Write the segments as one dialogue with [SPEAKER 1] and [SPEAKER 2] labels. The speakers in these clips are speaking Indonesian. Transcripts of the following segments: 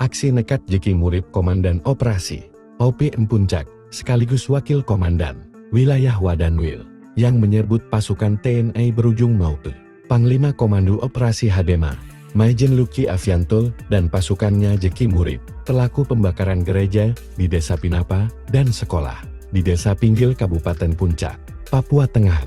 [SPEAKER 1] Aksi nekat Jeki Murib Komandan Operasi OPM Puncak, sekaligus Wakil Komandan Wilayah Wadanwil, yang menyebut pasukan TNI berujung maut. Panglima Komando Operasi Habema, Majen Luki Avianto, dan pasukannya Jeki Murib, pelaku pembakaran gereja di Desa Pinapa dan sekolah di Desa Pinggil Kabupaten Puncak, Papua Tengah.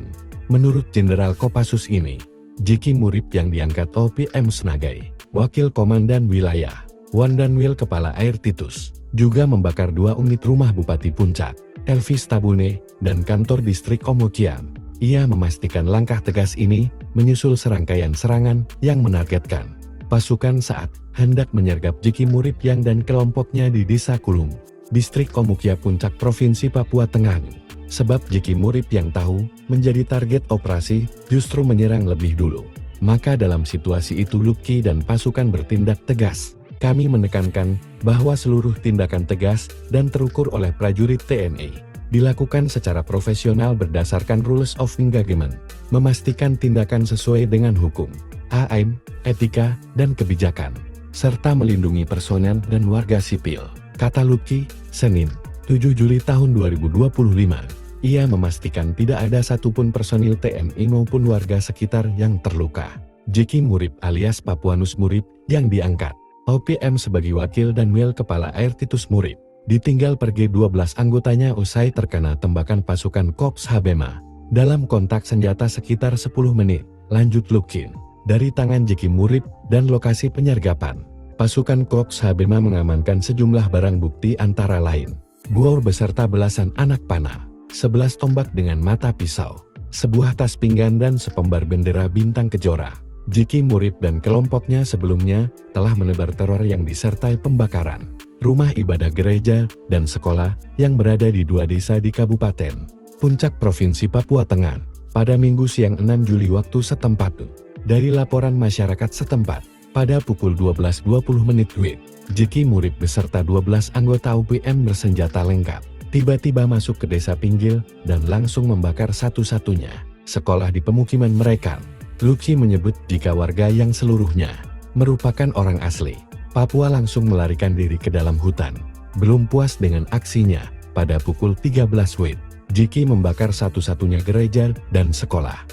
[SPEAKER 1] Menurut Jenderal Kopassus ini, Jeki Murib yang diangkat OPM sebagai Wakil Komandan Wilayah Wadanwil Kepala Air Titus, juga membakar 2 unit rumah Bupati Puncak, Elvis Tabune, dan kantor distrik Omokian. Ia memastikan langkah tegas ini menyusul serangkaian serangan yang menargetkan pasukan saat hendak menyergap Jeki Murib yang dan kelompoknya di Desa Kulung, distrik Omukia Puncak, Provinsi Papua Tengah. Sebab Jeki Murib yang tahu menjadi target operasi justru menyerang lebih dulu. Maka dalam situasi itu Luki dan pasukan bertindak tegas. Kami menekankan bahwa seluruh tindakan tegas dan terukur oleh prajurit TNI dilakukan secara profesional berdasarkan rules of engagement, memastikan tindakan sesuai dengan hukum, AM, etika, dan kebijakan, serta melindungi personel dan warga sipil, kata Luki, Senin, 7 Juli tahun 2025. Ia memastikan tidak ada satupun personil TNI maupun warga sekitar yang terluka. Jeki Murib alias Papuanus Murib yang diangkat OPM sebagai Wakil Danwil Kepala Air Titus Murib, ditinggal pergi 12 anggotanya usai terkena tembakan pasukan Korps Habema dalam kontak senjata sekitar 10 menit, lanjut Lukin. Dari tangan Jeki Murib dan lokasi penyergapan, pasukan Korps Habema mengamankan sejumlah barang bukti antara lain bor beserta belasan anak panah, 11 tombak dengan mata pisau, sebuah tas pinggan dan sepembar bendera bintang kejora. Jeki Murib dan kelompoknya sebelumnya telah menebar teror yang disertai pembakaran rumah ibadah gereja dan sekolah yang berada di 2 desa di Kabupaten Puncak, Provinsi Papua Tengah, pada Minggu siang 6 Juli waktu setempat. Dari laporan masyarakat setempat, pada pukul 12.20 WIB, Jeki Murib beserta 12 anggota OPM bersenjata lengkap tiba-tiba masuk ke Desa Pinggil dan langsung membakar satu-satunya sekolah di pemukiman mereka. Luki menyebut jika warga yang seluruhnya merupakan orang asli Papua langsung melarikan diri ke dalam hutan. Belum puas dengan aksinya, pada pukul 13 WIB, Jeki membakar satu-satunya gereja dan sekolah